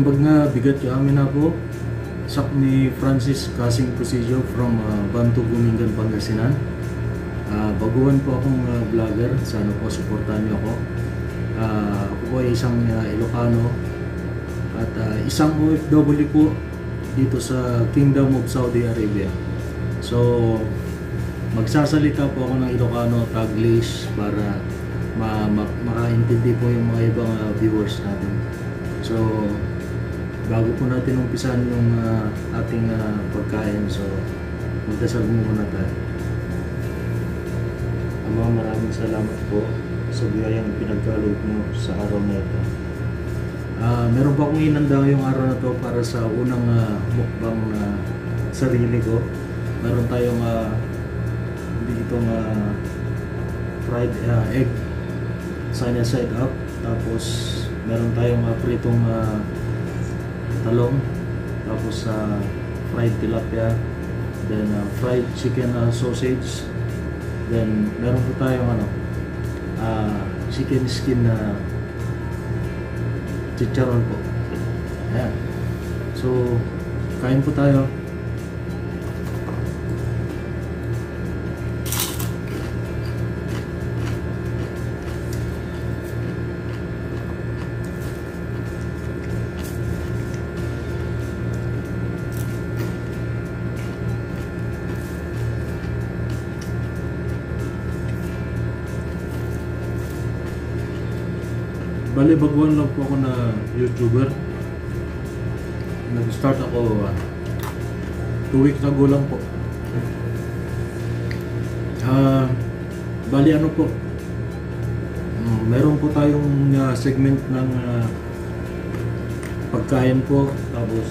Naimbag nga bigat yung amin ako. Sak ni Francis Casing Presidio from Banto, Gumingan, Pangasinan. Baguhan po akong vlogger. Sana po supportahan niyo ako. Ako po ay isang Ilocano at isang OFW po dito sa Kingdom of Saudi Arabia. So magsasalita po ako ng Ilocano, Taglish para makaintindi po yung mga ibang viewers natin. So bago po natin umpisan yung ating pagkain, so magdasal muna tayo. Ama, maraming salamat po sa biyayang pinagkaloob mo sa araw na ito. Meron pa akong inanda yung araw na to para sa unang mukbang na sarili ko. Meron tayong ditong fried egg sunny side up, tapos meron tayong pritong talong, tapos fried tilapia, then fried chicken sausage, then meron po tayong chicken skin na chicharon po. Ayan. So kain po tayo. Bali, baguhan lang po ako na YouTuber. Nag-start ako 2 weeks ago lang po. Bali, ano po, meron po tayong segment ng pagkain po, tapos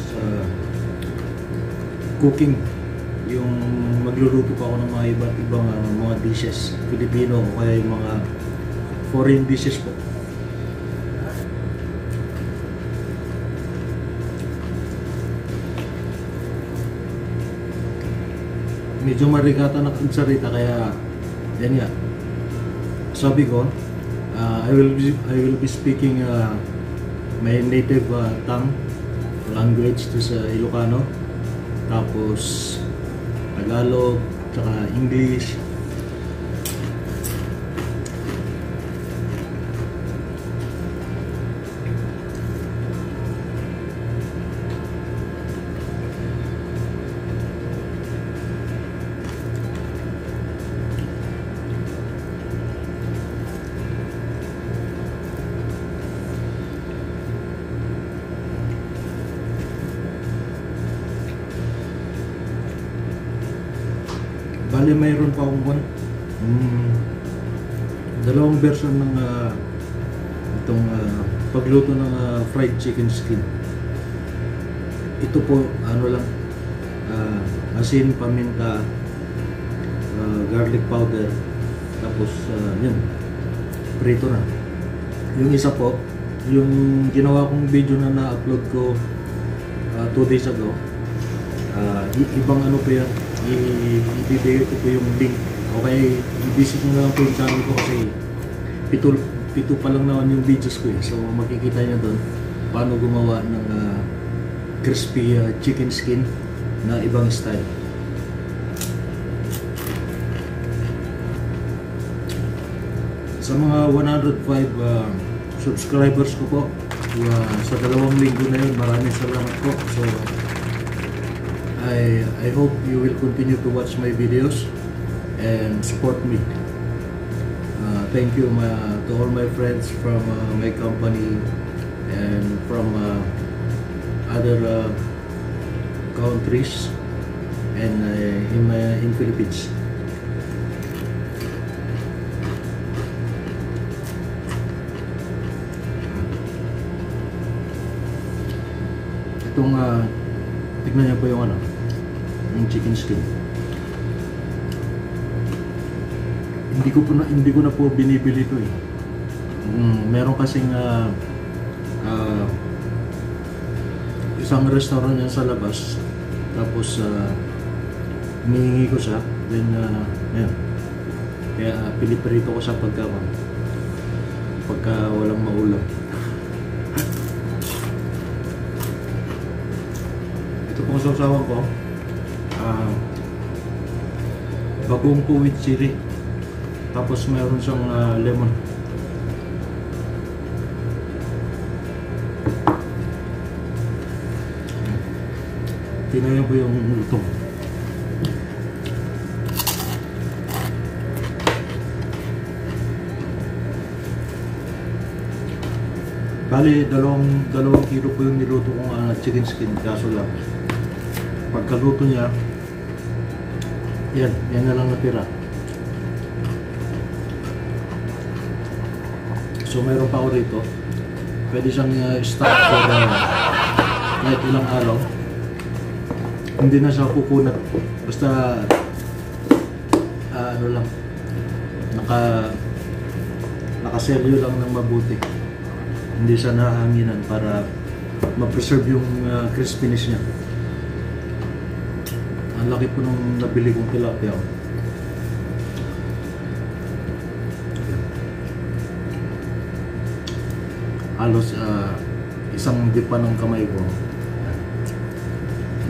cooking. Yung magluluto po ako ng mga iba't ibang mga dishes, Filipino o kaya yung mga foreign dishes po. Medyo marikata na sarita, kaya yan nga. Sabi ko, I will be speaking my native tongue, language to sa Ilocano, tapos Tagalog, tsaka English. Bali, mayroon pa akong dalawang version ng itong pagluto ng fried chicken skin. Ito po, ano lang, asin, paminta, garlic powder, tapos yun, prito na. Yung isa po, yung ginawa kong video na na-upload ko 2 days ago, ibang ano po yan, ibibigay ko po yung link. Okay, i-visit nyo na lang po yung channel ko kasi pito pa lang naman yung videos ko eh. So makikita nyo doon paano gumawa ng crispy chicken skin na ibang style. Sa mga 105 subscribers ko po, sa 2 linggo na yun, maraming salamat po. So I hope you will continue to watch my videos and support me. Thank you to all my friends from my company and from other countries and in Philippines. Itong tignan niyo po yung yung chicken skin. Hindi ko na po binibili ito eh. Meron kasing isang restaurant yan sa labas, tapos hinihingi ko siya, then ayan, kaya piniprito ko siya pagka walang maulam. pong sausawan ko, bagoong po with chili. Tapos mayroon siyang lemon. Tinayan ko yung lutong. Bali, dalawang kilo po yung niluto kong chicken skin. Kaso lang, pagkaluto niya, yan na lang natira. So mayroon pa ako rito. Pwede siyang stock for kahit ilang araw. Hindi na siya kukunat. Basta ano lang, nakaselyo lang ng mabuti. Hindi siya nahanginan para ma-preserve yung crispiness niya. Ang laki po nung nabili kong tilapia. Halos isang dipa ng kamay ko.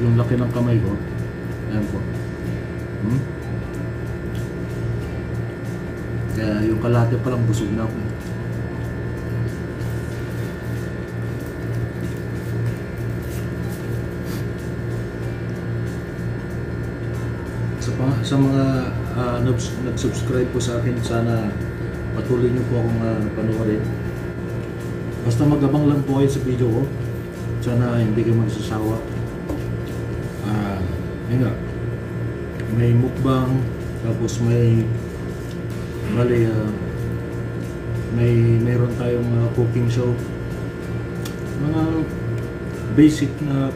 Yung laki ng kamay ko. Ayan po. Kaya yung kalate pa lang busog na ako. Sa mga nag-subscribe po sa akin, sana patuloy nyo po akong panoorin. Basta magabang lang po kayo sa video ko. Sana hindi kayo magsasawa. Yun nga, may mukbang, tapos mayroon tayong cooking show. Mga basic na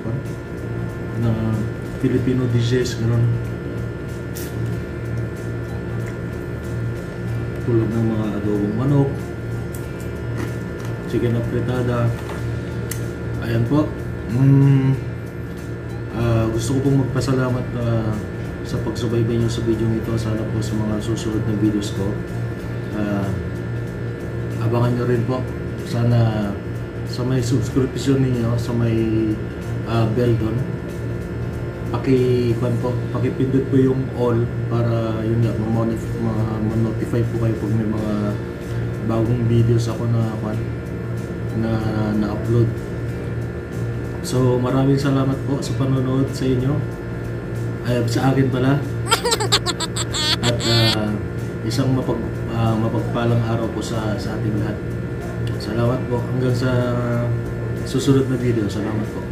Filipino dishes, gano'n. Tulad ng mga adobong manok, chicken na fritada. Ayan po. Gusto ko pong magpasalamat sa pagsubaybay nyo sa video ito. Sana po sa mga susunod na videos ko, abangan nyo rin po. Sana sa may subscription ninyo, sa may bell doon, pakipindot po yung all para yun nga, ma-notify po kayo pag may mga bagong videos ako na upload. So maraming salamat po sa panonood sa inyo, sa akin pala, at isang mapagpalang araw po sa ating lahat. Salamat po, hanggang sa susunod na video. Salamat po.